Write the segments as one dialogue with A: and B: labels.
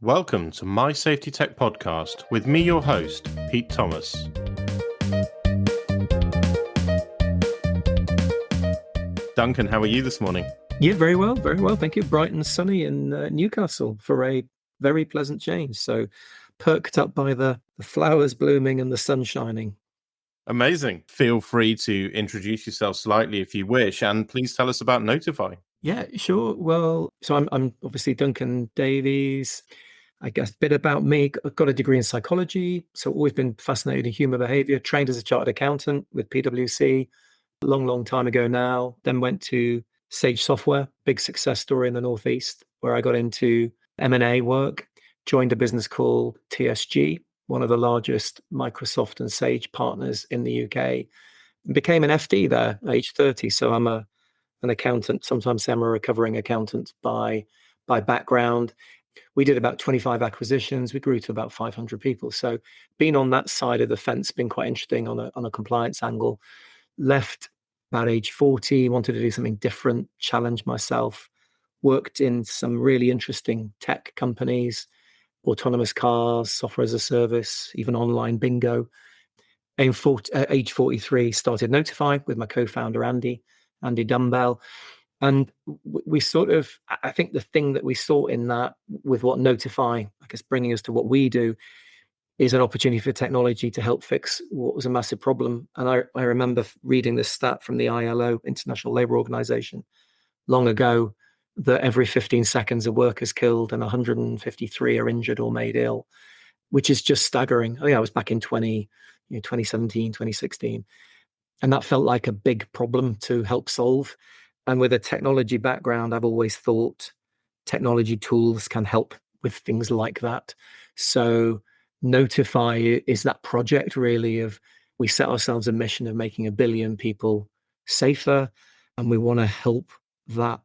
A: Welcome to My Safety Tech Podcast with me, your host, Pete Thomas. Duncan, how are you this morning?
B: Yeah, very well. Thank you. Bright and sunny in Newcastle for a very pleasant change. So perked up by the flowers blooming and the sun shining.
A: Amazing. Feel free to introduce yourself slightly if you wish, and please tell us about Notify.
B: Yeah, sure. Well, so I'm obviously Duncan Davies. I guess a bit about me. I've got a degree in psychology, so always been fascinated in human behavior. Trained as a chartered accountant with PwC long time ago now. Then went to Sage Software, big success story in the Northeast, where I got into M&A work. Joined a business called TSG, one of the largest Microsoft and Sage partners in the UK. And became an FD there at age 30. So I'm an accountant. Sometimes say I'm a recovering accountant by background. We did about 25 acquisitions. We grew to about 500 people. So being on that side of the fence, been quite interesting on a compliance angle. Left about age 40, wanted to do something different, challenge myself. Worked in some really interesting tech companies, autonomous cars, software as a service, even online bingo. Age 43, started Notify with my co-founder, Andy Dumbbell. And we sort of, I think the thing that we saw in that with what Notify, I guess bringing us to what we do, is an opportunity for technology to help fix what was a massive problem. And I remember reading this stat from the ILO, International Labour Organization, long ago, that every 15 seconds a worker's killed and 153 are injured or made ill, which is just staggering. Oh yeah, it was back in 2017, 2016. And that felt like a big problem to help solve. And with a technology background, I've always thought technology tools can help with things like that. So Notify is that project really of, we set ourselves a mission of making 1 billion people safer, and we want to help that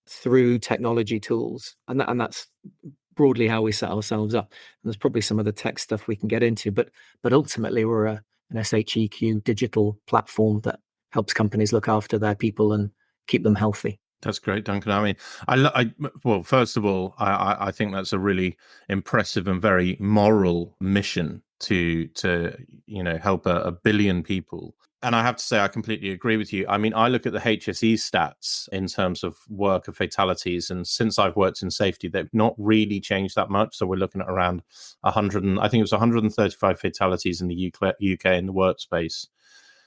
B: through technology tools. And that's broadly how we set ourselves up. And there's probably some of the tech stuff we can get into, but ultimately we're an SHEQ digital platform that helps companies look after their people and keep them healthy.
A: That's great, Duncan. I mean, well, first of all, I think that's a really impressive and very moral mission to help a billion people. And I have to say, I completely agree with you. I mean, I look at the HSE stats in terms of worker fatalities, and since I've worked in safety, they've not really changed that much. So we're looking at around 100, I think it was 135 fatalities in the UK in the workspace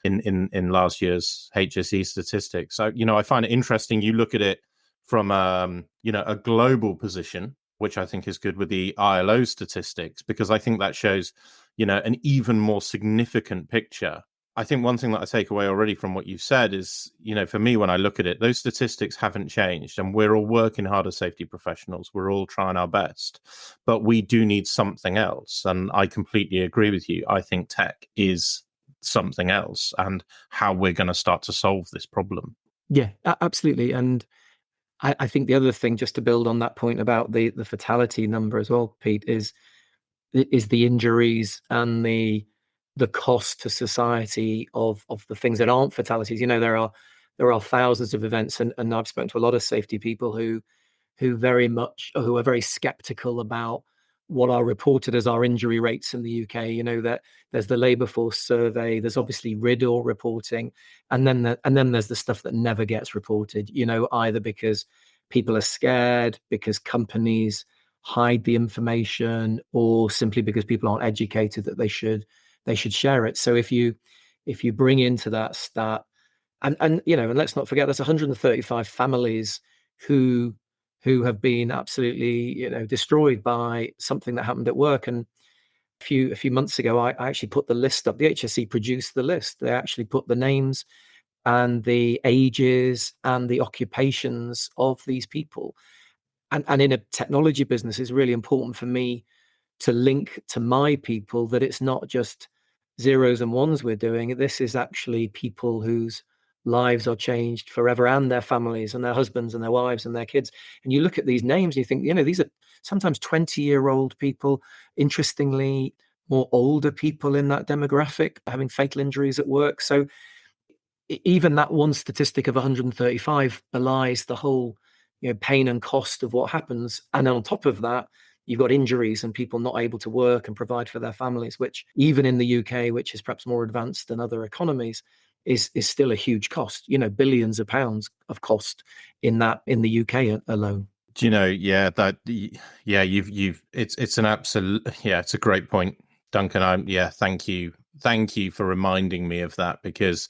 A: in last year's HSE statistics. So, I find it interesting. You look at it from, a global position, which I think is good with the ILO statistics, because I think that shows, an even more significant picture. I think one thing that I take away already from what you've said is, for me, when I look at it, those statistics haven't changed, and we're all working hard as safety professionals. We're all trying our best, but we do need something else. And I completely agree with you. I think tech is something else, and how we're going to start to solve this problem.
B: Yeah, absolutely. And I think the other thing, just to build on that point about the fatality number as well, Pete, is the injuries and the cost to society of the things that aren't fatalities. There are thousands of events, and I've spoken to a lot of safety people who are very skeptical about what are reported as our injury rates in the UK. That there's the labour force survey, there's obviously RIDDOR reporting, and then there's the stuff that never gets reported. Either because people are scared, because companies hide the information, or simply because people aren't educated that they should share it. So if you bring into that stat, and let's not forget, there's 135 families who have been absolutely destroyed by something that happened at work. And a few months ago, I actually put the list up. The HSE produced the list. They actually put the names and the ages and the occupations of these people. And in a technology business, it's really important for me to link to my people that it's not just zeros and ones we're doing. This is actually people whose lives are changed forever, and their families and their husbands and their wives and their kids. And you look at these names and you think, these are sometimes 20-year-old people, interestingly, more older people in that demographic having fatal injuries at work. So even that one statistic of 135 belies the whole pain and cost of what happens. And on top of that, you've got injuries and people not able to work and provide for their families, which even in the UK, which is perhaps more advanced than other economies, is still a huge cost. Billions of pounds of cost in the UK alone.
A: Do you know? Yeah, yeah, it's an absolute, yeah, it's a great point, Duncan. Yeah, thank you for reminding me of that, because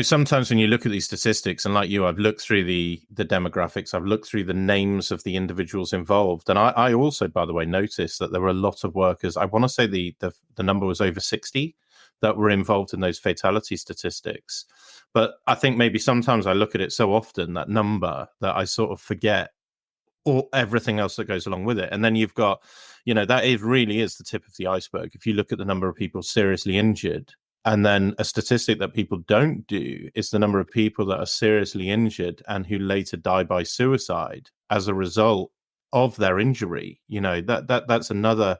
A: sometimes when you look at these statistics, and like you, I've looked through the demographics, I've looked through the names of the individuals involved, and I also, by the way, noticed that there were a lot of workers. I want to say the number was over 60 that were involved in those fatality statistics. But I think maybe sometimes I look at it so often, that number, that I sort of forget or everything else that goes along with it. And then you've got, that really is the tip of the iceberg. If you look at the number of people seriously injured, and then a statistic that people don't do is the number of people that are seriously injured and who later die by suicide as a result of their injury. That's another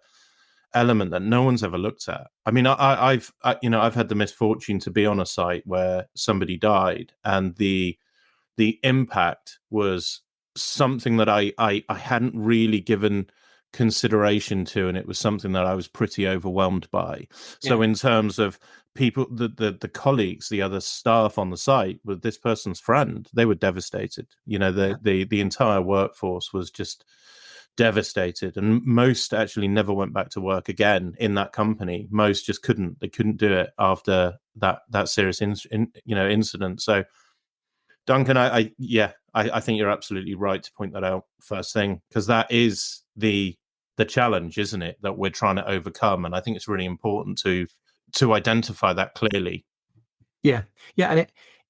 A: element that no one's ever looked at. I mean, I've had the misfortune to be on a site where somebody died, and the impact was something that I hadn't really given consideration to, and it was something that I was pretty overwhelmed by. So in terms of people, the colleagues, the other staff on the site, with this person's friend, they were devastated. The entire workforce was just devastated, and most actually never went back to work again in that company. Most just couldn't. They couldn't do it after that serious incident. So Duncan, I think you're absolutely right to point that out first thing, because that is the challenge, isn't it, that we're trying to overcome. And I think it's really important to identify that clearly.
B: Yeah, and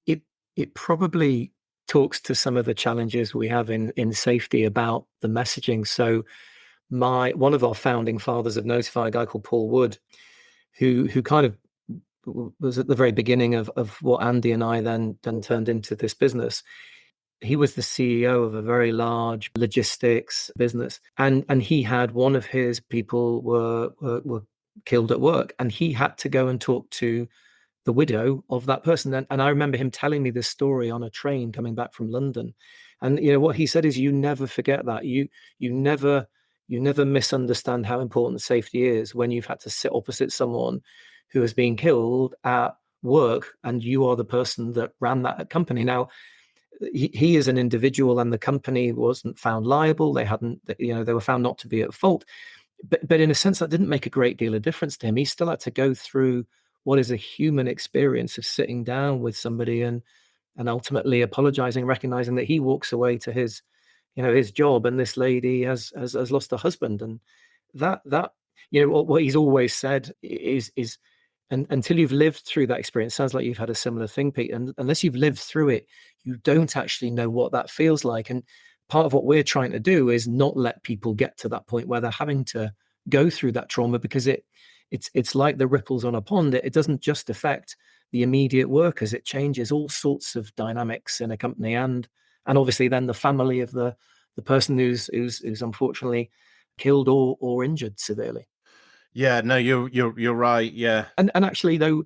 B: it probably talks to some of the challenges we have in safety about the messaging. So one of our founding fathers of Notify, a guy called Paul Wood, who kind of was at the very beginning of what Andy and I then turned into this business. He was the CEO of a very large logistics business, and he had one of his people were killed at work, and he had to go and talk to the widow of that person. And I remember him telling me this story on a train coming back from London. And what he said is, you never forget that. You never misunderstand how important safety is when you've had to sit opposite someone who has been killed at work, and you are the person that ran that company. Now, he is an individual, and the company wasn't found liable. They were found not to be at fault. But in a sense, that didn't make a great deal of difference to him. He still had to go through what is a human experience of sitting down with somebody and ultimately apologizing, recognizing that he walks away to his job, and this lady has lost her husband. And that what he's always said is and until you've lived through that experience, sounds like you've had a similar thing, Pete, and unless you've lived through it, you don't actually know what that feels like. And part of what we're trying to do is not let people get to that point where they're having to go through that trauma, because it's like the ripples on a pond. It doesn't just affect the immediate workers, it changes all sorts of dynamics in a company, and obviously then the family of the person who's unfortunately killed or injured severely.
A: Yeah, no, you're right. Yeah.
B: And actually, though,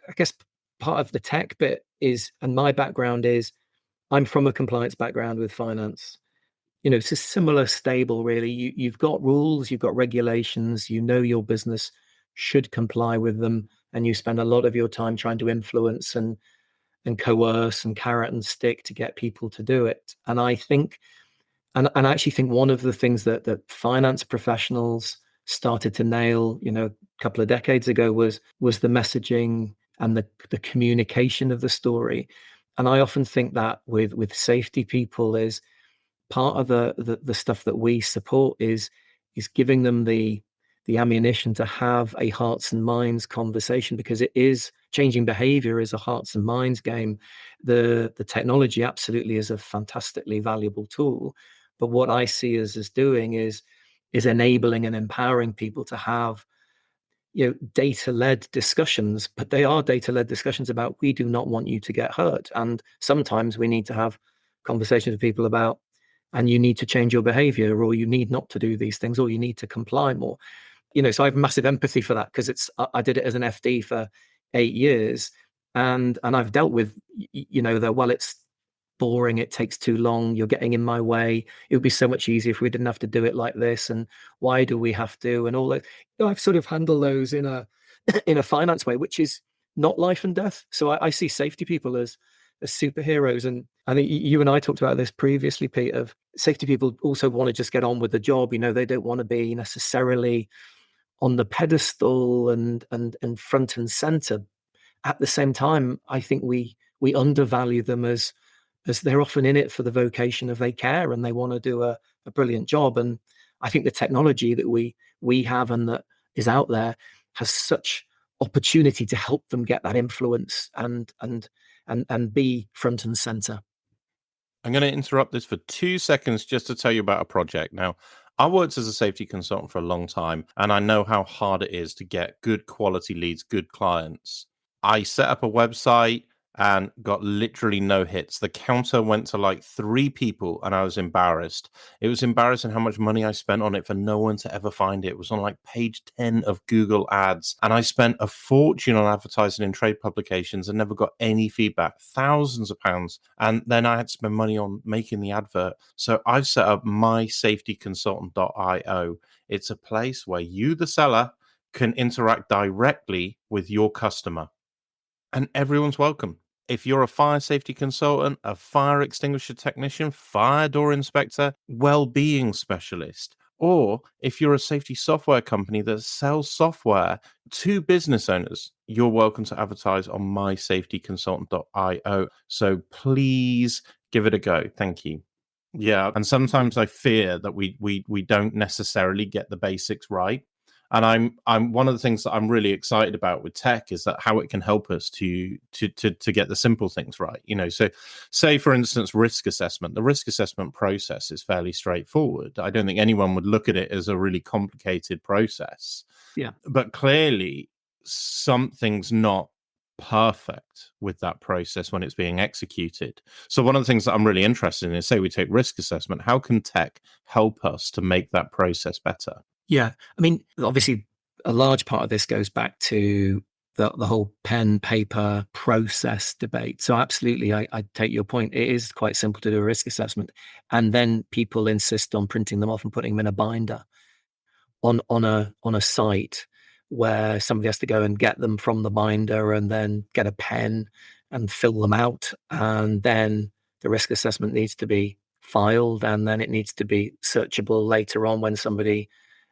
B: I guess part of the tech bit is, and my background is, I'm from a compliance background with finance. It's a similar stable, really. You've got rules, you've got regulations, your business should comply with them, and you spend a lot of your time trying to influence and coerce and carrot and stick to get people to do it. And I think, and I actually think one of the things that finance professionals started to nail, a couple of decades ago was the messaging and the communication of the story. And I often think that with safety people is part of the stuff that we support is giving them the ammunition to have a hearts and minds conversation, because it is changing behavior is a hearts and minds game. The technology absolutely is a fantastically valuable tool, but what I see as doing is enabling and empowering people to have data-led discussions. But they are data-led discussions about, we do not want you to get hurt, and sometimes we need to have conversations with people about, and you need to change your behavior, or you need not to do these things, or you need to comply more. So I have massive empathy for that, because I did it as an FD for 8 years, and I've dealt with, it's boring, it takes too long, you're getting in my way, it would be so much easier if we didn't have to do it like this, and why do we have to, and all that. I've sort of handled those in a in a finance way, which is not life and death. So I see safety people as superheroes. And I think you and I talked about this previously, Pete, of safety people also want to just get on with the job. They don't want to be necessarily on the pedestal and front and center. At the same time, I think we undervalue them as they're often in it for the vocation of they care and they want to do a brilliant job. And I think the technology that we have and that is out there has such opportunity to help them get that influence and be front and center.
A: I'm going to interrupt this for 2 seconds just to tell you about a project. Now, I worked as a safety consultant for a long time, and I know how hard it is to get good quality leads, good clients. I set up a website and got literally no hits. The counter went to like 3 people, and I was embarrassed. It was embarrassing how much money I spent on it for no one to ever find it. It was on like page 10 of Google Ads, and I spent a fortune on advertising in trade publications and never got any feedback, thousands of pounds. And then I had to spend money on making the advert. So I've set up mysafetyconsultant.io. It's a place where you, the seller, can interact directly with your customer. And everyone's welcome. If you're a fire safety consultant, a fire extinguisher technician, fire door inspector, well-being specialist, or if you're a safety software company that sells software to business owners, you're welcome to advertise on mysafetyconsultant.io. So please give it a go. Thank you. Yeah, and sometimes I fear that we don't necessarily get the basics right. And I'm one of the things that I'm really excited about with tech is that how it can help us to get the simple things right. So say for instance risk assessment. The risk assessment process is fairly straightforward. I don't think anyone would look at it as a really complicated process.
B: Yeah.
A: But clearly something's not perfect with that process when it's being executed. So one of the things that I'm really interested in is, say we take risk assessment, how can tech help us to make that process better?
B: Yeah. I mean, obviously, a large part of this goes back to the whole pen paper process debate. So absolutely, I take your point. It is quite simple to do a risk assessment. And then people insist on printing them off and putting them in a binder on a site where somebody has to go and get them from the binder and then get a pen and fill them out. And then the risk assessment needs to be filed, and then it needs to be searchable later on when somebody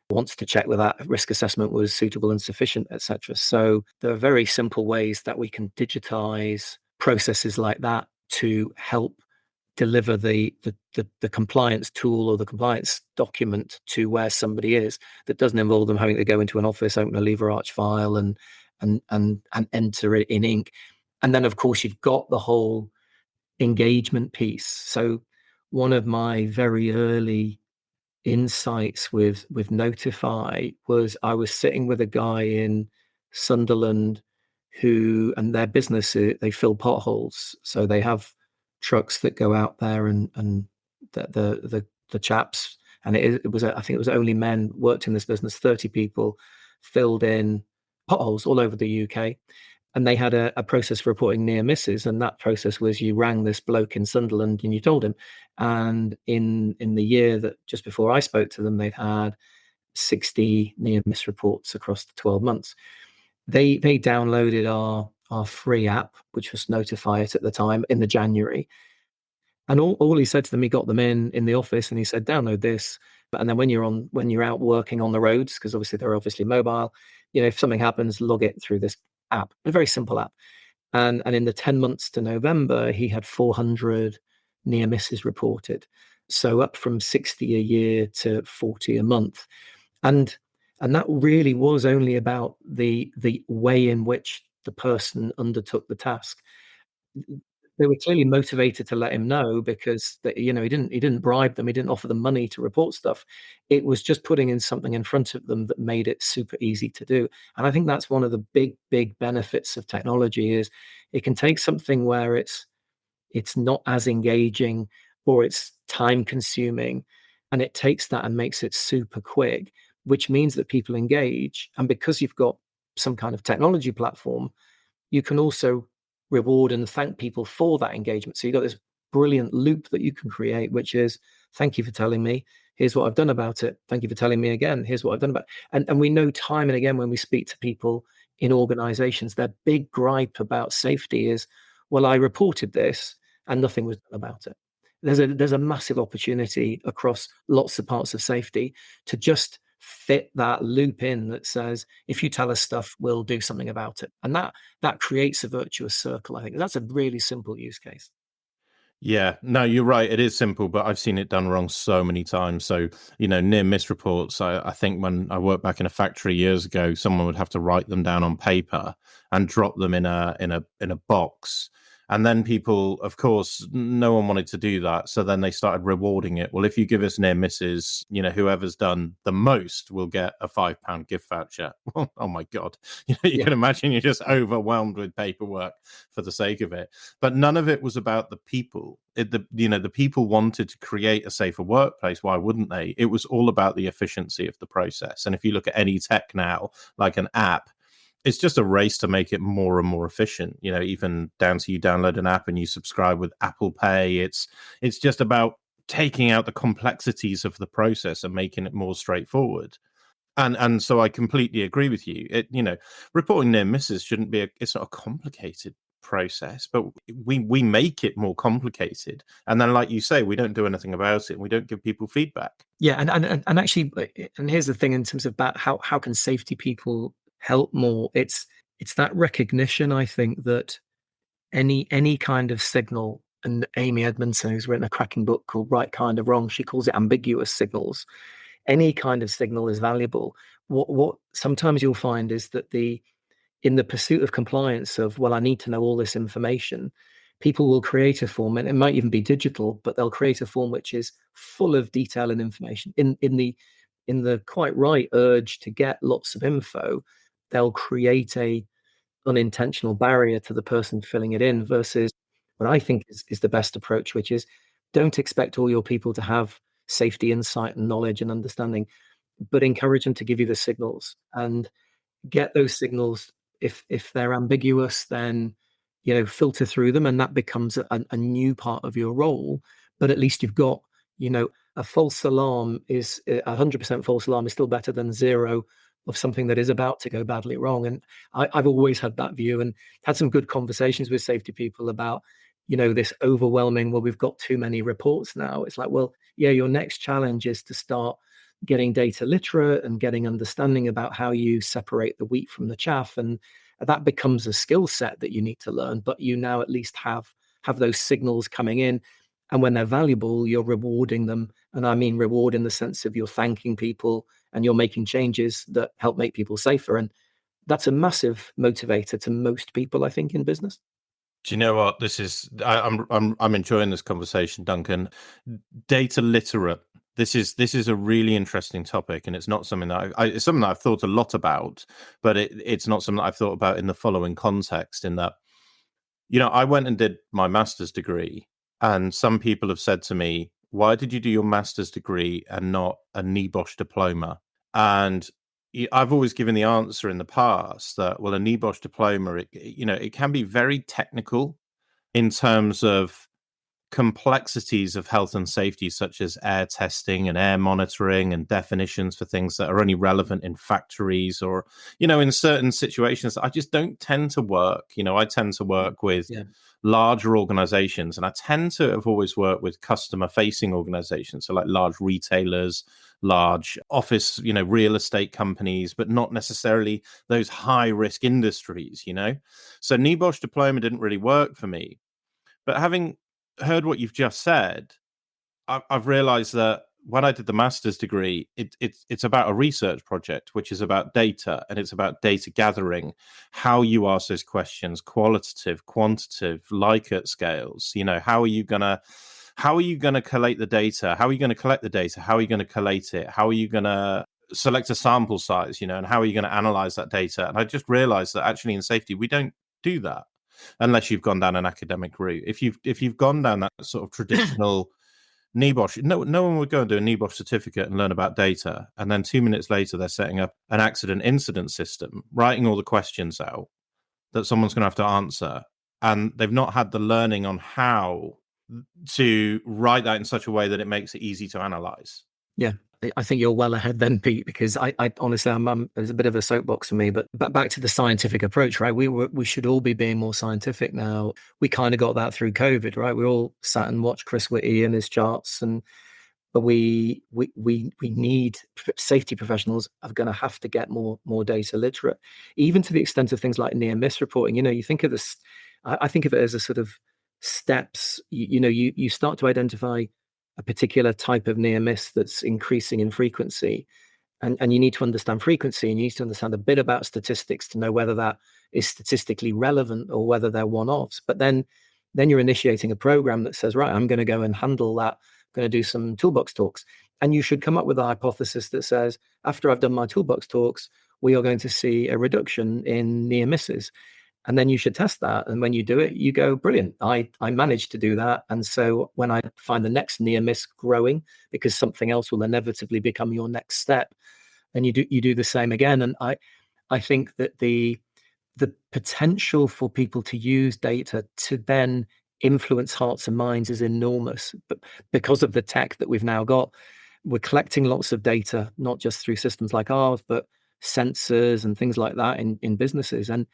B: wants to check whether that risk assessment was suitable and sufficient, etc. So there are very simple ways that we can digitize processes like that to help deliver the compliance tool or the compliance document to where somebody is, that doesn't involve them having to go into an office, open a lever arch file and enter it in ink. And then of course you've got the whole engagement piece. So one of my very early insights with Notify was I was sitting with a guy in Sunderland who, and their business, they fill potholes. So they have trucks that go out there and the chaps, and it was I think it was only men worked in this business. 30 people filled in potholes all over the UK. And they had a process for reporting near misses, and that process was you rang this bloke in Sunderland and you told him. And in the year that just before I spoke to them, they'd had 60 near miss reports across the 12 months. They downloaded our free app, which was Notify It at the time in the January. And all he said to them, he got them in the office and he said, download this. And then when you're out working on the roads, because obviously they're obviously mobile, if something happens, log it through this app, a very simple app. And in the 10 months to November, he had 400 near misses reported. So up from 60 a year to 40 a month. And that really was only about the way in which the person undertook the task. They were clearly motivated to let him know because he didn't bribe them, he didn't offer them money to report stuff. It was just putting in something in front of them that made it super easy to do. And I think that's one of the big benefits of technology is it can take something where it's not as engaging or it's time consuming, and it takes that and makes it super quick, which means that people engage. And because you've got some kind of technology platform, you can also reward and thank people for that engagement. So you've got this brilliant loop that you can create, which is, thank you for telling me. Here's what I've done about it. Thank you for telling me again. Here's what I've done about it. And we know time and again when we speak to people in organizations, their big gripe about safety is, well, I reported this and nothing was done about it. There's a massive opportunity across lots of parts of safety to just fit that loop in that says, if you tell us stuff, we'll do something about it. And that creates a virtuous circle. I think that's a really simple use case.
A: Yeah, no, you're right. It is simple, but I've seen it done wrong so many times. So, near miss reports, I think when I worked back in a factory years ago, someone would have to write them down on paper and drop them in a box. And then people, of course, no one wanted to do that. So then they started rewarding it. Well, if you give us near misses, whoever's done the most will get a £5 gift voucher. Oh my God. You
B: Yeah.
A: can imagine you're just overwhelmed with paperwork for the sake of it. But none of it was about the people. The people wanted to create a safer workplace. Why wouldn't they? It was all about the efficiency of the process. And if you look at any tech now, like an app, it's just a race to make it more and more efficient. Even down to you download an app and you subscribe with Apple Pay. It's just about taking out the complexities of the process and making it more straightforward. And so I completely agree with you. Reporting near misses shouldn't be it's not a complicated process, but we make it more complicated. And then, like you say, we don't do anything about it. And we don't give people feedback.
B: Yeah, and actually, and here's the thing in terms of about how can safety people help more. It's that recognition, I think, that any kind of signal, and Amy Edmondson, who's written a cracking book called Right Kind of Wrong, she calls it ambiguous signals. Any kind of signal is valuable. What sometimes you'll find is that in the pursuit of compliance of, well, I need to know all this information, people will create a form, and it might even be digital, but they'll create a form which is full of detail and information. In the quite right urge to get lots of info, they'll create a unintentional barrier to the person filling it in versus what I think is the best approach, which is, don't expect all your people to have safety insight and knowledge and understanding, but encourage them to give you the signals and get those signals. If they're ambiguous, then filter through them, and that becomes a new part of your role. But at least you've got, a false alarm is 100% false alarm is still better than zero of something that is about to go badly wrong. And I've always had that view, and had some good conversations with safety people about this overwhelming, well, we've got too many reports now. It's like, well, yeah, your next challenge is to start getting data literate and getting understanding about how you separate the wheat from the chaff, and that becomes a skill set that you need to learn. But you now at least have those signals coming in, and when they're valuable, you're rewarding them. And I mean reward in the sense of you're thanking people and you're making changes that help make people safer. And that's a massive motivator to most people, I think, in business.
A: Do you know what this is? I'm enjoying this conversation, Duncan. Data literate. This is a really interesting topic, and it's not something that it's something that I've thought a lot about, but it's not something that I've thought about in the following context. In that, I went and did my master's degree, and some people have said to me, "Why did you do your master's degree and not a NEBOSH diploma?" And I've always given the answer in the past that, well, a NEBOSH diploma, it can be very technical in terms of complexities of health and safety, such as air testing and air monitoring and definitions for things that are only relevant in factories or, in certain situations. I just don't tend to work. I tend to work with larger organizations, and I tend to have always worked with customer facing organizations. So like large retailers, large office, real estate companies, but not necessarily those high risk industries, So NEBOSH diploma didn't really work for me. But having heard what you've just said, I've realized that when I did the master's degree, it's about a research project, which is about data, and it's about data gathering, how you ask those questions, qualitative, quantitative, Likert scales. How are you gonna collate the data? How are you going to collect the data? How are you going to collate it? How are you going to select a sample size? And how are you going to analyze that data? And I just realized that actually in safety, we don't do that unless you've gone down an academic route. If you've gone down that sort of traditional NEBOSH, no one would go and do a NEBOSH certificate and learn about data, and then 2 minutes later they're setting up an accident incident system, writing all the questions out that someone's going to have to answer, and they've not had the learning on how to write that in such a way that it makes it easy to analyze.
B: Yeah, I think you're well ahead then, Pete, because I honestly, there's a bit of a soapbox for me, but back to the scientific approach, right? We should all be being more scientific now. We kind of got that through COVID, right? We all sat and watched Chris Whitty and his charts, but we need safety professionals are going to have to get more data literate, even to the extent of things like near miss reporting. You think of this, I think of it as a sort of steps. You start to identify a particular type of near miss that's increasing in frequency, and you need to understand frequency, and you need to understand a bit about statistics to know whether that is statistically relevant or whether they're one-offs. But then you're initiating a program that says, right, I'm going to go and handle that, going to do some toolbox talks, and you should come up with a hypothesis that says, after I've done my toolbox talks, we are going to see a reduction in near misses. And then you should test that. And when you do it, you go, brilliant, I managed to do that. And so when I find the next near miss growing, because something else will inevitably become your next step, and you do the same again. And I think that the potential for people to use data to then influence hearts and minds is enormous. But because of the tech that we've now got, we're collecting lots of data, not just through systems like ours, but sensors and things like that in businesses. And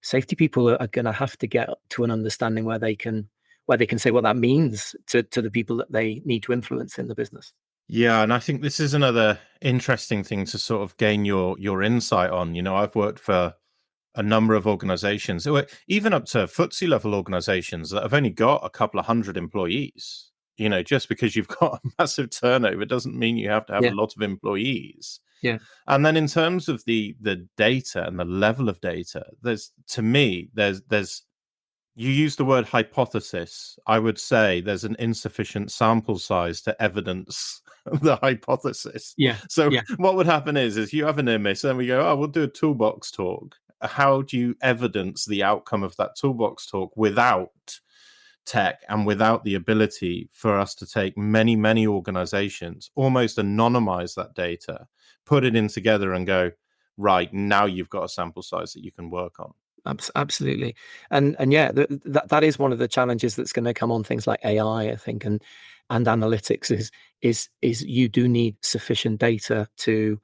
B: safety people are going to have to get to an understanding where they can say what that means to the people that they need to influence in the business.
A: Yeah, and I think this is another interesting thing to sort of gain your insight on. I've worked for a number of organizations, even up to FTSE level organizations that have only got a couple of hundred employees. Just because you've got a massive turnover doesn't mean you have to have a lot of employees.
B: Yeah.
A: And then in terms of the data and the level of data, there's you use the word hypothesis. I would say there's an insufficient sample size to evidence the hypothesis.
B: Yeah.
A: So what would happen is you have an near miss, and we go, oh, we'll do a toolbox talk. How do you evidence the outcome of that toolbox talk without tech and without the ability for us to take many, many organizations, almost anonymize that data, put it in together and go, right, now you've got a sample size that you can work on.
B: Absolutely. And yeah, that is one of the challenges that's going to come on things like AI, I think, and analytics is you do need sufficient data to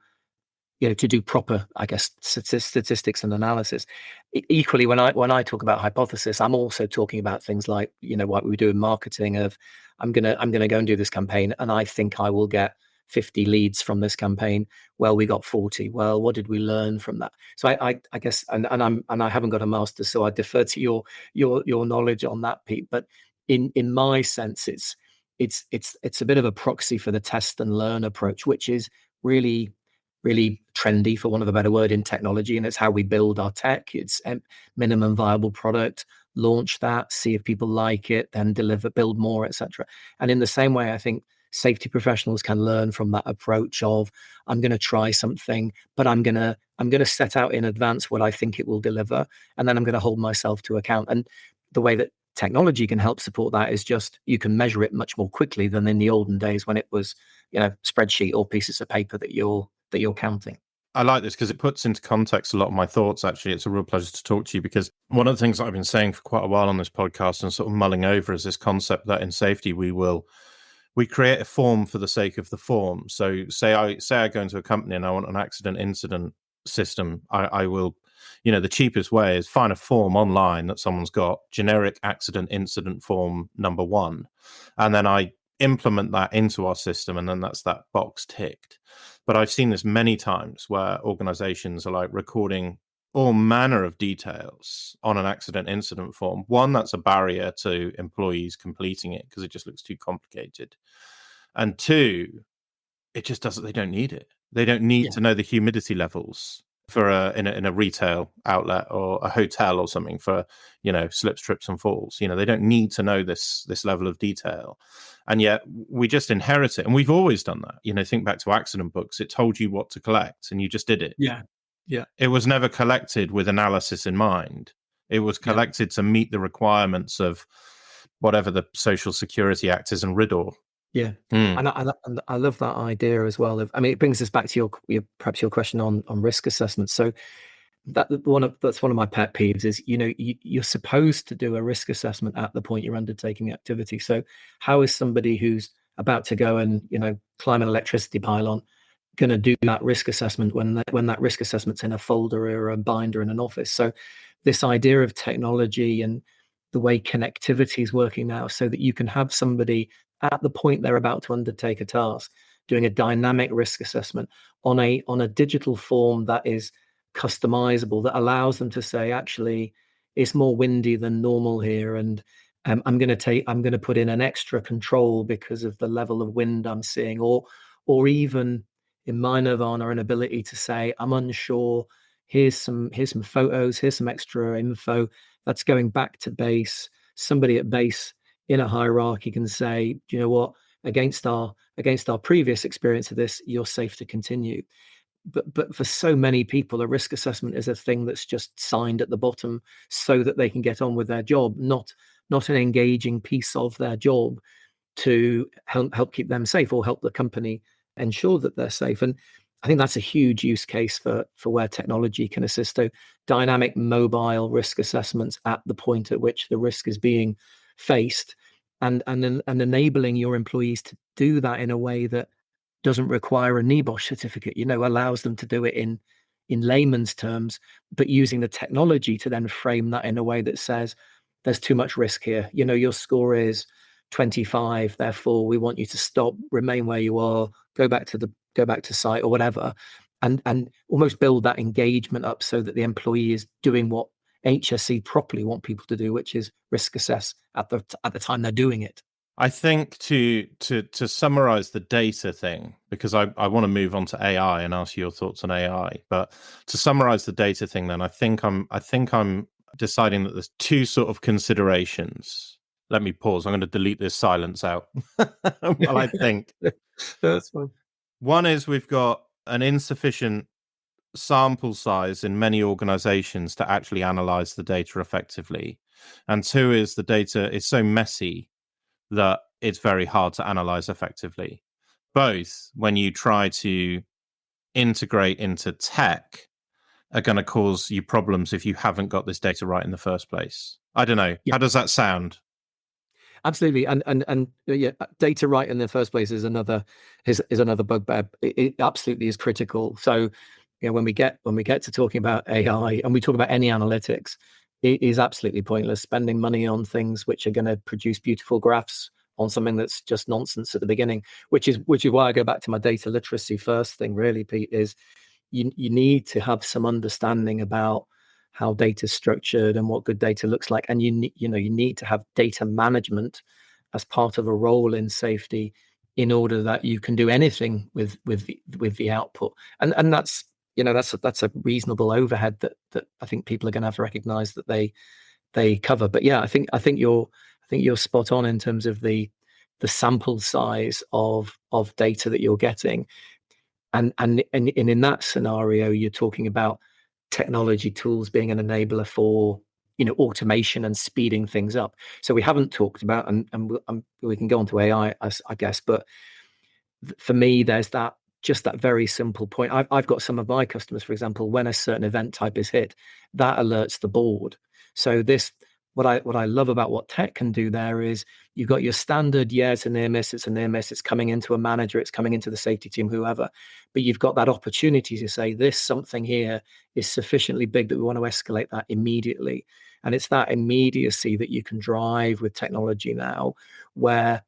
B: do proper, I guess, statistics and analysis. Equally, when I talk about hypothesis, I'm also talking about things like, what we do in marketing of, I'm gonna go and do this campaign, and I think I will get 50 leads from this campaign. Well, we got 40. Well, what did we learn from that? So I guess, and I haven't got a master's, so I defer to your knowledge on that, Pete. But in my sense, it's a bit of a proxy for the test and learn approach, which is really trendy, for want of a better word, in technology. And it's how we build our tech. It's minimum viable product, launch that, see if people like it, then build more, etc. And in the same way, I think safety professionals can learn from that approach of, I'm going to try something, but I'm going to set out in advance what I think it will deliver, and then I'm going to hold myself to account. And the way that technology can help support that is just, you can measure it much more quickly than in the olden days when it was, spreadsheet or pieces of paper that you're counting.
A: I like this because it puts into context a lot of my thoughts. Actually, it's a real pleasure to talk to you, because one of the things that I've been saying for quite a while on this podcast and sort of mulling over is this concept that in safety we create a form for the sake of the form. So say I go into a company and I want an accident incident system. I will, the cheapest way is find a form online that someone's got, generic accident incident form number 1, and then I implement that into our system, and then that's that box ticked. But I've seen this many times where organizations are like recording all manner of details on an accident incident form. One, that's a barrier to employees completing it because it just looks too complicated. And two, it just doesn't, they don't need it. They don't need to know the humidity levels for in a retail outlet or a hotel or something for, slips, trips and falls. They don't need to know this level of detail. And yet we just inherit it. And we've always done that. Think back to accident books. It told you what to collect and you just did it.
B: Yeah.
A: It was never collected with analysis in mind. It was collected to meet the requirements of whatever the Social Security Act is and RIDDOR.
B: Yeah. And I love that idea as well. It brings us back to your perhaps your question on risk assessment. So That's one of my pet peeves is, you're supposed to do a risk assessment at the point you're undertaking the activity. So how is somebody who's about to go and, climb an electricity pylon going to do that risk assessment when that risk assessment's in a folder or a binder in an office? So this idea of technology and the way connectivity is working now, so that you can have somebody at the point they're about to undertake a task doing a dynamic risk assessment on a digital form that is customizable, that allows them to say, actually, it's more windy than normal here, and I'm going to put in an extra control because of the level of wind I'm seeing, or even in my nirvana, an ability to say, I'm unsure. Here's some photos. Here's some extra info that's going back to base. Somebody at base in a hierarchy can say, do you know what? Against our previous experience of this, you're safe to continue. But for so many people, a risk assessment is a thing that's just signed at the bottom so that they can get on with their job, not an engaging piece of their job to help keep them safe or help the company ensure that they're safe. And I think that's a huge use case for where technology can assist. So dynamic mobile risk assessments at the point at which the risk is being faced, and enabling your employees to do that in a way that doesn't require a NEBOSH certificate, allows them to do it in layman's terms, but using the technology to then frame that in a way that says there's too much risk here. Your score is 25, therefore we want you to stop, remain where you are, go back to site or whatever, and almost build that engagement up so that the employee is doing what HSE properly want people to do, which is risk assess at the time they're doing it.
A: I think to summarize the data thing, because I want to move on to AI and ask you your thoughts on AI, but to summarize the data thing, then I think I'm deciding that there's two sort of considerations. Let me pause. I'm going to delete this silence out. Well, I think
B: That's fine.
A: one is we've got an insufficient sample size in many organizations to actually analyze the data effectively, and two is the data is so messy that it's very hard to analyze effectively. Both, when you try to integrate into tech, are going to cause you problems if you haven't got this data right in the first place. I don't know.
B: Yeah.
A: How does that sound?
B: Absolutely, and yeah, data right in the first place is another bugbear. It absolutely is critical. So, when we get to talking about AI and we talk about any analytics, it is absolutely pointless spending money on things which are going to produce beautiful graphs on something that's just nonsense at the beginning. Which is why I go back to my data literacy first thing. Really, Pete, is you need to have some understanding about how data is structured and what good data looks like, and you need to have data management as part of a role in safety in order that you can do anything with the output, and that's that's a reasonable overhead that I think people are going to have to recognize that they cover. But yeah, I think you're spot on in terms of the sample size of data that you're getting. And in that scenario, you're talking about technology tools being an enabler for automation and speeding things up. So we haven't talked about, and we can go on to AI, I guess, but for me, there's that very simple point. I've got some of my customers, for example, when a certain event type is hit, that alerts the board. So what I love about what tech can do there is you've got your standard, it's a near miss, it's coming into a manager, it's coming into the safety team, whoever, but you've got that opportunity to say this something here is sufficiently big that we want to escalate that immediately. And it's that immediacy that you can drive with technology now, where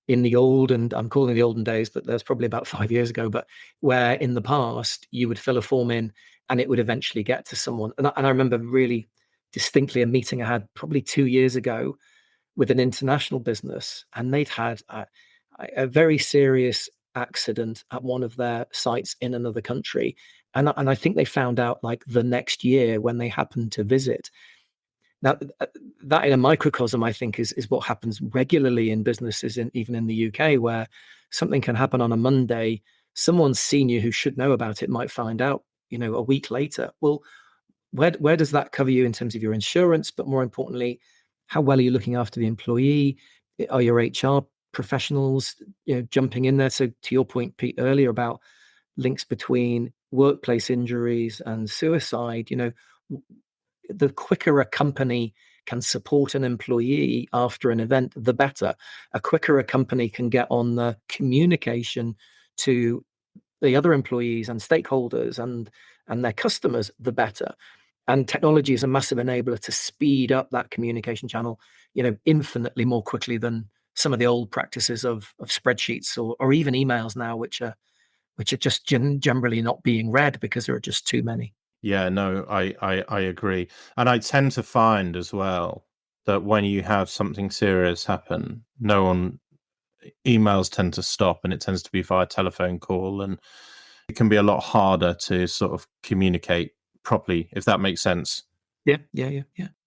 B: in the old, and I'm calling the olden days, but there's probably about 5 years ago, but where in the past you would fill a form in and it would eventually get to someone. And I remember really distinctly a meeting I had probably 2 years ago with an international business, and they'd had a very serious accident at one of their sites in another country. And I think they found out like the next year when they happened to visit. Now, that in a microcosm, I think, is what happens regularly in businesses, even in the UK, where something can happen on a Monday. Someone senior who should know about it might find out, a week later. Well, where does that cover you in terms of your insurance? But more importantly, how well are you looking after the employee? Are your HR professionals, jumping in there? So to your point, Pete, earlier about links between workplace injuries and suicide, the quicker a company can support an employee after an event, the better. A quicker a company can get on the communication to the other employees and stakeholders and their customers, the better. And technology is a massive enabler to speed up that communication channel, infinitely more quickly than some of the old practices of spreadsheets or even emails now, which are just generally not being read because there are just too many.
A: Yeah, no, I agree. And I tend to find as well that when you have something serious happen, emails tend to stop, and it tends to be via telephone call, and it can be a lot harder to sort of communicate properly, if that makes sense.
B: Yeah,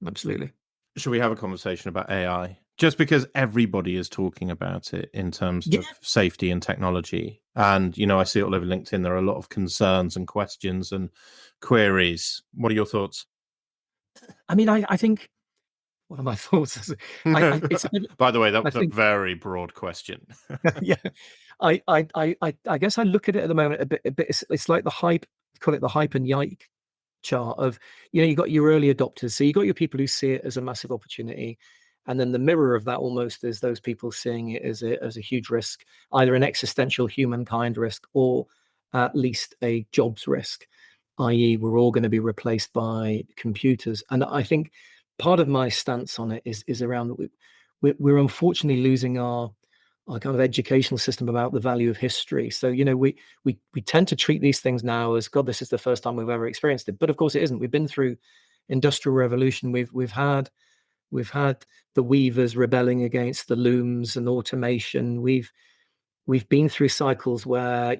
B: absolutely.
A: Should we have a conversation about AI? Just because everybody is talking about it in terms of safety and technology. And, I see it all over LinkedIn. There are a lot of concerns and questions and queries. What are your thoughts?
B: I mean, I think one of my thoughts is, it's a bit,
A: by the way, that
B: I
A: was a
B: think,
A: very broad question.
B: yeah, I guess I look at it at the moment a bit. It's like the hype, call it the hype and yike chart of, you got your early adopters. So you got your people who see it as a massive opportunity. And then the mirror of that almost is those people seeing it as a huge risk, either an existential humankind risk or at least a jobs risk, i.e., we're all going to be replaced by computers. And I think part of my stance on it is around we're unfortunately losing our kind of educational system about the value of history. So, we tend to treat these things now as, God, this is the first time we've ever experienced it. But of course it isn't. We've been through industrial revolution. We've had the weavers rebelling against the looms and automation. We've been through cycles where,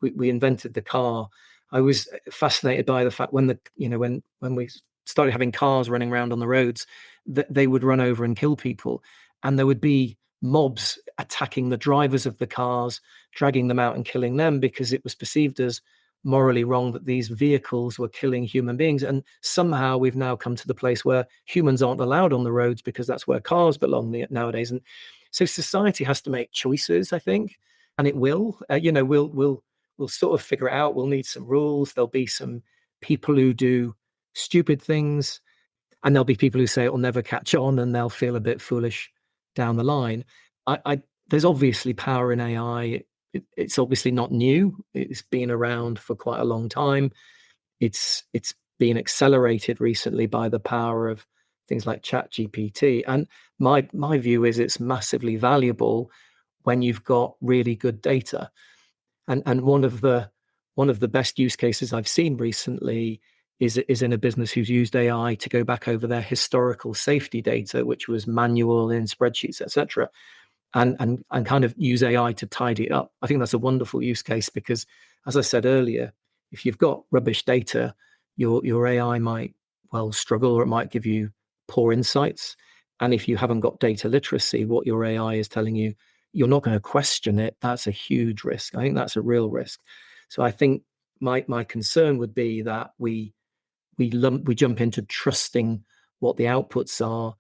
B: we invented the car. I was fascinated by the fact when when we started having cars running around on the roads, that they would run over and kill people, and there would be mobs attacking the drivers of the cars, dragging them out and killing them because it was perceived as morally wrong that these vehicles were killing human beings. And somehow we've now come to the place where humans aren't allowed on the roads because that's where cars belong nowadays. And so society has to make choices, I think, and it will. We'll sort of figure it out. We'll need some rules. There'll be some people who do stupid things, and there'll be people who say it will never catch on, and they'll feel a bit foolish down the line. There's obviously power in AI. It's obviously not new. It's been around for quite a long time. It's been accelerated recently by the power of things like ChatGPT. And my view is it's massively valuable when you've got really good data. And one of the best use cases I've seen recently is in a business who's used AI to go back over their historical safety data, which was manual in spreadsheets, etc., and kind of use AI to tidy it up. I think that's a wonderful use case because, as I said earlier, if you've got rubbish data, your AI might struggle, or it might give you poor insights. And if you haven't got data literacy, what your AI is telling you, you're not going to question it. That's a huge risk. I think that's a real risk. So I think my concern would be that we jump into trusting what the outputs are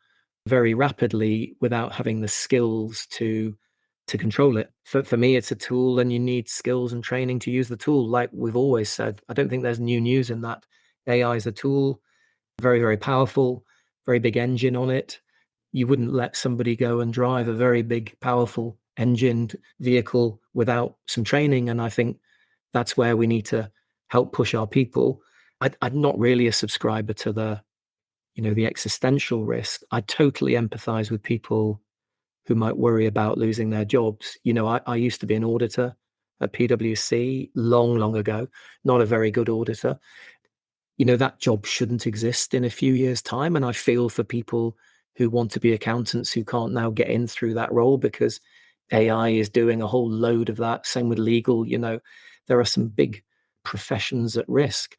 B: very rapidly without having the skills to control it. For me, it's a tool, and you need skills and training to use the tool. Like we've always said, I don't think there's new news in that. AI is a tool, very, very powerful, very big engine on it. You wouldn't let somebody go and drive a very big, powerful engined vehicle without some training. And I think that's where we need to help push our people. I'm not really a subscriber to the existential risk. I totally empathize with people who might worry about losing their jobs. I used to be an auditor at PwC long, long ago, not a very good auditor. That job shouldn't exist in a few years' time. And I feel for people who want to be accountants who can't now get in through that role because AI is doing a whole load of that. Same with legal. There are some big professions at risk.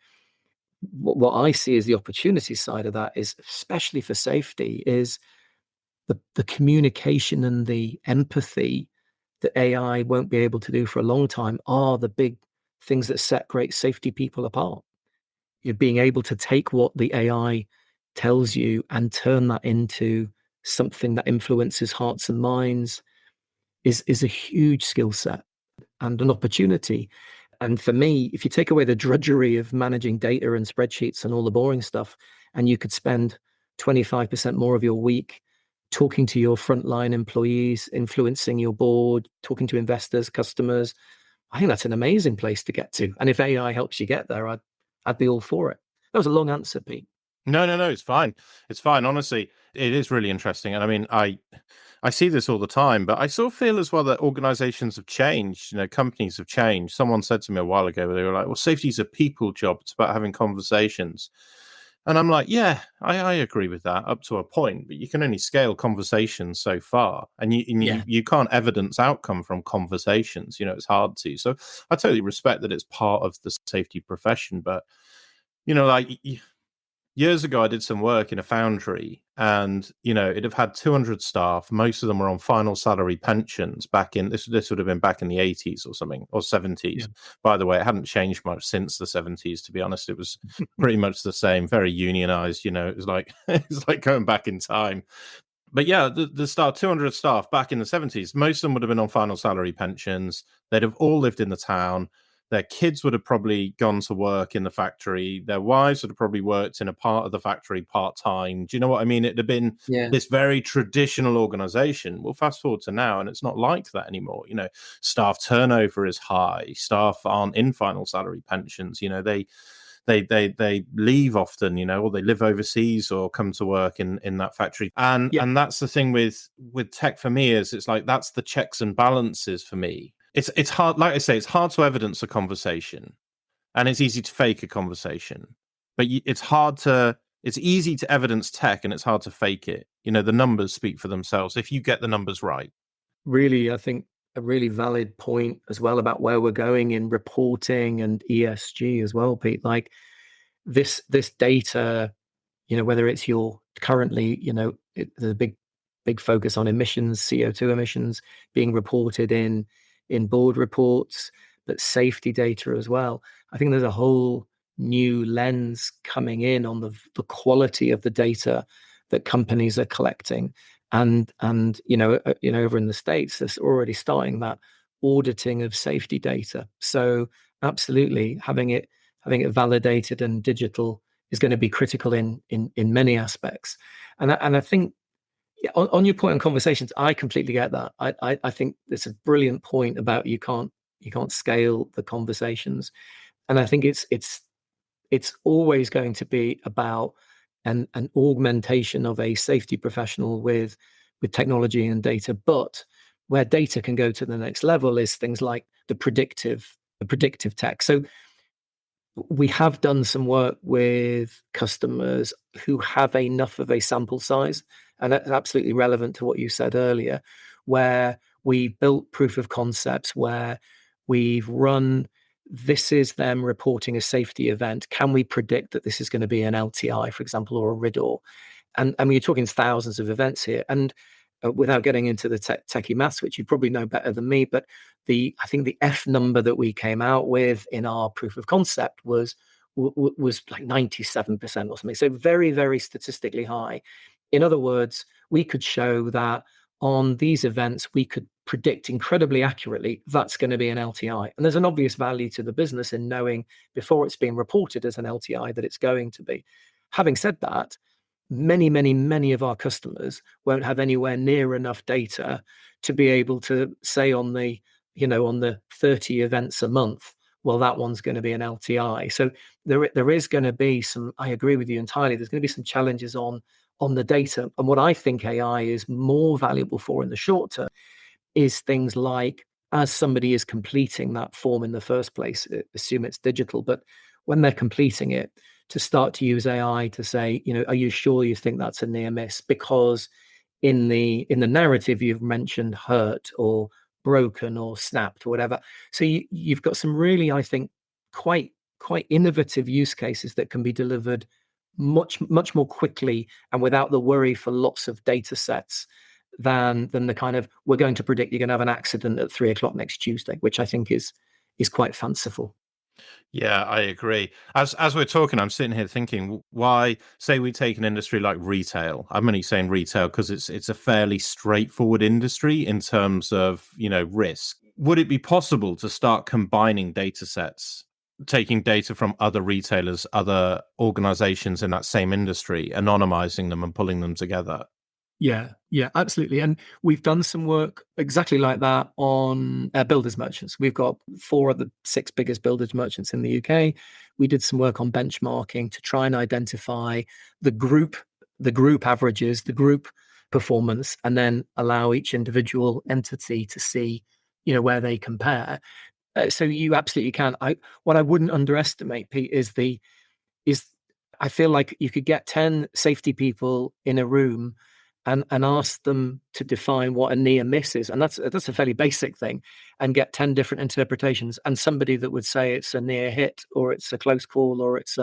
B: What I see as the opportunity side of that is, especially for safety, is the communication and the empathy that AI won't be able to do for a long time are the big things that set great safety people apart. You're being able to take what the AI tells you and turn that into something that influences hearts and minds is a huge skill set and an opportunity. And for me, if you take away the drudgery of managing data and spreadsheets and all the boring stuff, and you could spend 25% more of your week talking to your frontline employees, influencing your board, talking to investors, customers, I think that's an amazing place to get to. And if AI helps you get there, I'd be all for it. That was a long answer, Pete.
A: No, it's fine. It's fine. Honestly, it is really interesting. And I mean, I see this all the time, but I sort of feel as well that organizations have changed, companies have changed. Someone said to me a while ago, they were like, well, safety is a people job. It's about having conversations. And I'm like, yeah, I agree with that up to a point, but you can only scale conversations so far, and you can't evidence outcome from conversations. It's hard to. So I totally respect that it's part of the safety profession, but like years ago, I did some work in a foundry, and it'd have had 200 staff. Most of them were on final salary pensions back in this. This would have been back in the 80s or something, or 70s.
B: Yeah.
A: By the way, it hadn't changed much since the 70s. To be honest, it was pretty much the same. Very unionized. It was like it's like going back in time. But yeah, the 200 staff back in the 70s, most of them would have been on final salary pensions. They'd have all lived in the town. Their kids would have probably gone to work in the factory. Their wives would have probably worked in a part of the factory part-time. Do you know what I mean? It'd have been this very traditional organization. Well, fast forward to now, and it's not like that anymore. Staff turnover is high. Staff aren't in final salary pensions. They leave often, or they live overseas or come to work in that factory. And that's the thing with tech for me, is it's like that's the checks and balances for me. It's hard, like I say, it's hard to evidence a conversation, and it's easy to fake a conversation. But it's easy to evidence tech, and it's hard to fake it. The numbers speak for themselves if you get the numbers right.
B: Really, I think a really valid point as well about where we're going in reporting and ESG as well, Pete. Like this data, whether it's your currently, the big focus on emissions, CO2 emissions being reported in board reports, but safety data as well. I think there's a whole new lens coming in on the quality of the data that companies are collecting. And over in the States, there's already starting that auditing of safety data. So absolutely, having it validated and digital is going to be critical in many aspects. And I think, on your point on conversations, I completely get that. I think it's a brilliant point about you can't scale the conversations, and I think it's always going to be about an augmentation of a safety professional with technology and data. But where data can go to the next level is things like the predictive tech. So we have done some work with customers who have enough of a sample size, and that's absolutely relevant to what you said earlier, where we built proof of concepts where we've run, this is them reporting a safety event. Can we predict that this is going to be an LTI, for example, or a RIDDOR? And you're talking thousands of events here. And without getting into the techie maths, which you probably know better than me, but I think the F number that we came out with in our proof of concept was like 97% or something. So very, very statistically high. In other words, we could show that on these events, we could predict incredibly accurately that's going to be an LTI. And there's an obvious value to the business in knowing before it's being reported as an LTI that it's going to be. Having said that, many of our customers won't have anywhere near enough data to be able to say on the 30 events a month, well, that one's going to be an LTI. So there is going to be some, I agree with you entirely, there's going to be some challenges on the data. And what I think AI is more valuable for in the short term is things like, as somebody is completing that form in the first place, assume it's digital, but when they're completing it, to start to use AI to say, are you sure you think that's a near miss? Because in the narrative you've mentioned hurt or broken or snapped or whatever. So you've got some really, I think, quite innovative use cases that can be delivered much more quickly and without the worry for lots of data sets than the kind of, we're going to predict you're going to have an accident at 3:00 next Tuesday, which I think is quite fanciful.
A: Yeah, I agree. As we're talking, I'm sitting here thinking, why, say we take an industry like retail. I'm only saying retail because it's a fairly straightforward industry in terms of risk. would it be possible to start combining data sets, taking data from other retailers, other organizations in that same industry, anonymizing them and pulling them together?
B: Yeah, absolutely. And we've done some work exactly like that on builders merchants. We've got 4 of the 6 biggest builders merchants in the UK. We did some work on benchmarking to try and identify the group, averages, the group performance, and then allow each individual entity to see, where they compare. So you absolutely can. What I wouldn't underestimate, Pete, is I feel like you could get 10 safety people in a room and ask them to define what a near miss is. And that's a fairly basic thing, and get 10 different interpretations. And somebody that would say it's a near hit, or it's a close call, or it's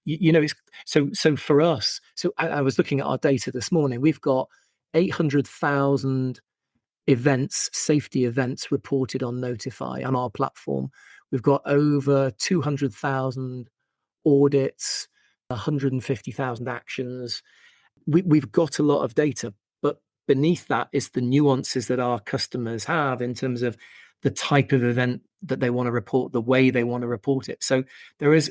B: it's so for us. So I was looking at our data this morning. We've got 800,000 events, safety events reported on Notify on our platform. We've got over 200,000 audits, 150,000 actions. We've got a lot of data, but beneath that is the nuances that our customers have in terms of the type of event that they want to report, the way they want to report it. So there is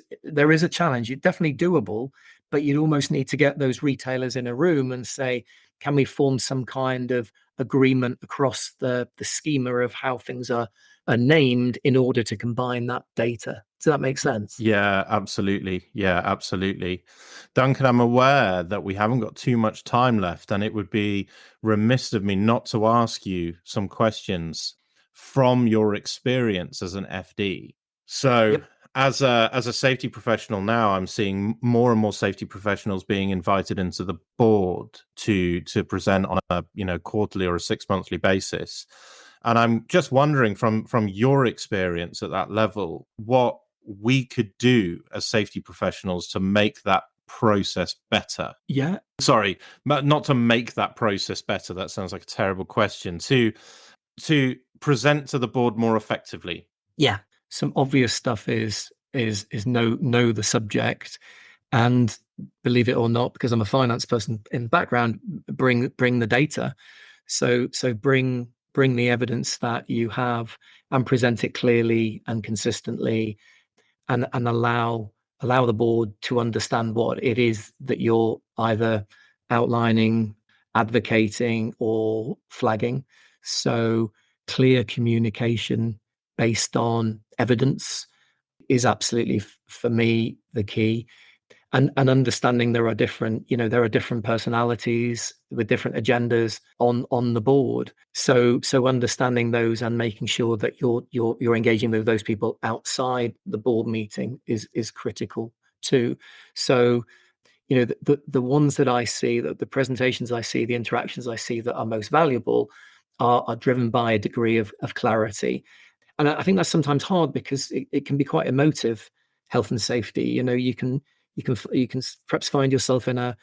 B: a challenge. It's definitely doable, but you'd almost need to get those retailers in a room and say, can we form some kind of agreement across the schema of how things are named in order to combine that data? Does that make sense?
A: Yeah, absolutely. Yeah, absolutely. Duncan, I'm aware that we haven't got too much time left, and it would be remiss of me not to ask you some questions from your experience as an FD. So,
B: Yep.
A: as a safety professional now, I'm seeing more and more safety professionals being invited into the board to present on a quarterly or a 6 monthly basis. And I'm just wondering from your experience at that level, what we could do as safety professionals to make that process better.
B: Yeah.
A: Sorry, not to make that process better. That sounds like a terrible question. To present to the board more effectively.
B: Yeah. Some obvious stuff is know the subject, and believe it or not, because I'm a finance person in background, bring the data. So bring the evidence that you have and present it clearly and consistently, and allow the board to understand what it is that you're either outlining, advocating, or flagging. So clear communication based on evidence is absolutely, for me, the key. And understanding there are different personalities with different agendas on the board. So understanding those and making sure that you're engaging with those people outside the board meeting is critical too. So the ones that I see, the presentations I see, the interactions I see that are most valuable are driven by a degree of clarity. And I think that's sometimes hard because it can be quite emotive, health and safety. You can perhaps find yourself in well,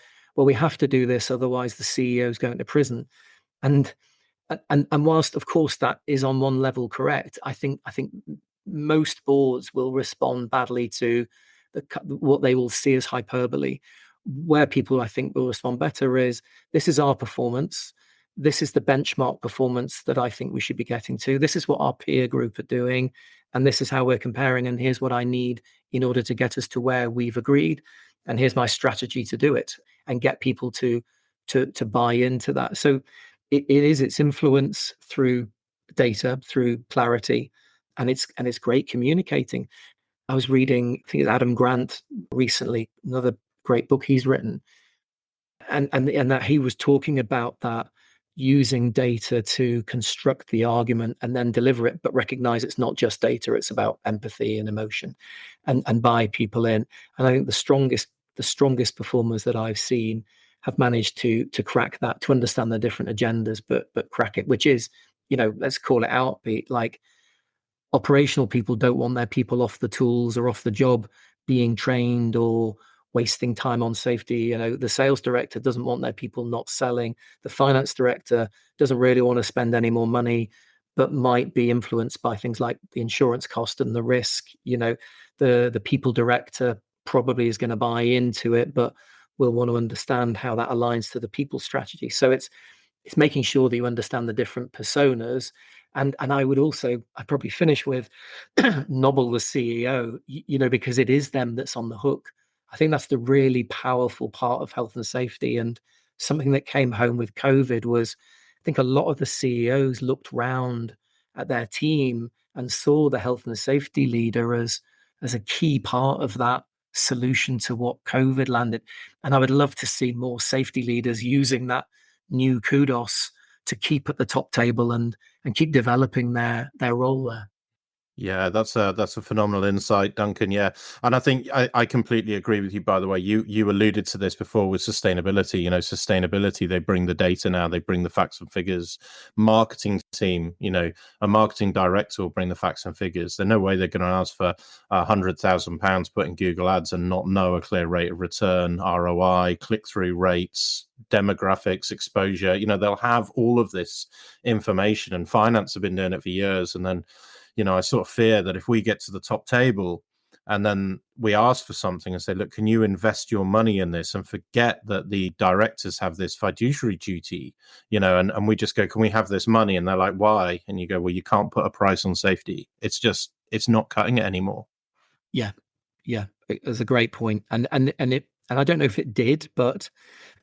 B: we have to do this, otherwise the CEO is going to prison. And and whilst of course that is on one level correct, I think most boards will respond badly to what they will see as hyperbole. Where people, I think, will respond better is, this is our performance. This is the benchmark performance that I think we should be getting to. This is what our peer group are doing, and this is how we're comparing. And here's what I need in order to get us to where we've agreed. And here's my strategy to do it, and get people to buy into that. So it is its influence through data, through clarity, and it's great communicating. I was reading, I think it's Adam Grant recently, another great book he's written, and that he was talking about that, using data to construct the argument and then deliver it, but recognize it's not just data, it's about empathy and emotion, and buy people in. And I think the strongest performers that I've seen have managed to crack that, to understand the different agendas, but crack it, which is, let's call it out, Pete, like, operational people don't want their people off the tools or off the job being trained or wasting time on safety. The sales director doesn't want their people not selling. The finance director doesn't really want to spend any more money, but might be influenced by things like the insurance cost and the risk. The people director probably is going to buy into it, but will want to understand how that aligns to the people strategy. So it's making sure that you understand the different personas, And I'd probably finish with Nobble, the CEO, because it is them that's on the hook. I think that's the really powerful part of health and safety. And something that came home with COVID was, I think a lot of the CEOs looked round at their team and saw the health and safety leader as a key part of that solution to what COVID landed. And I would love to see more safety leaders using that new kudos to keep at the top table and keep developing their role there.
A: Yeah, that's a phenomenal insight, Duncan. Yeah, and I think I completely agree with you. By the way, you alluded to this before with sustainability. You know, sustainability. They bring the data now. They bring the facts and figures. Marketing team. You know, a marketing director will bring the facts and figures. There's no way they're going to ask for £100,000 put in Google Ads and not know a clear rate of return, ROI, click through rates, demographics, exposure. You know, they'll have all of this information. And finance have been doing it for years, and then, I sort of fear that if we get to the top table and then we ask for something and say, look, can you invest your money in this, and forget that the directors have this fiduciary duty, and we just go, can we have this money? And they're like, why? And you go, well, you can't put a price on safety. It's not cutting it anymore.
B: Yeah. Yeah. It's a great point. And I don't know if it did, but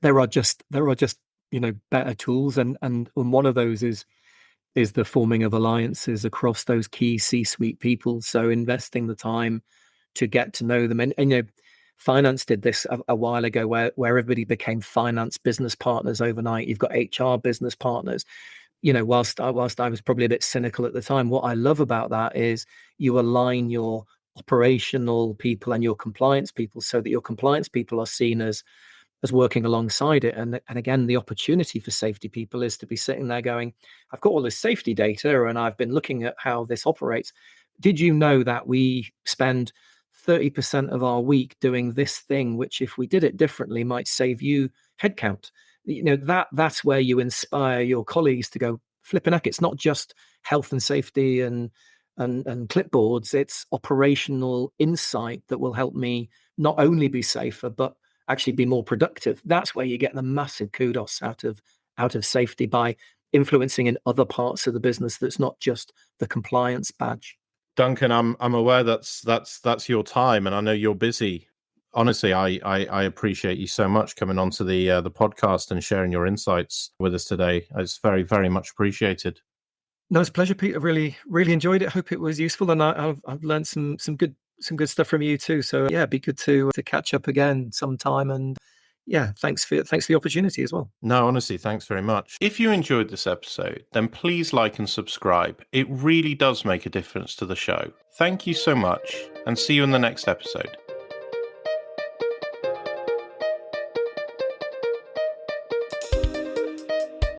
B: there are just, better tools. And one of those is the forming of alliances across those key C-suite people. So investing the time to get to know them. And finance did this a while ago where everybody became finance business partners overnight. You've got HR business partners. Whilst I was probably a bit cynical at the time, what I love about that is you align your operational people and your compliance people so that your compliance people are seen as working alongside it. And again, the opportunity for safety people is to be sitting there going, I've got all this safety data and I've been looking at how this operates. Did you know that we spend 30% of our week doing this thing, which if we did it differently might save you headcount? That's where you inspire your colleagues to go, flipping heck, it's not just health and safety and clipboards, it's operational insight that will help me not only be safer, but actually be more productive. That's where you get the massive kudos out of safety, by influencing in other parts of the business that's not just the compliance badge.
A: Duncan, I'm aware that's your time, and I know you're busy. Honestly, I appreciate you so much coming onto the podcast and sharing your insights with us today. It's very, very much appreciated.
B: No, it's a pleasure, Pete. I really, really enjoyed it. Hope it was useful, and I've learned some good stuff from you too. So yeah, be good to catch up again sometime. And yeah, thanks for the opportunity as well.
A: No, honestly, thanks very much. If you enjoyed this episode, then please like and subscribe. It really does make a difference to the show. Thank you so much, and see you in the next episode.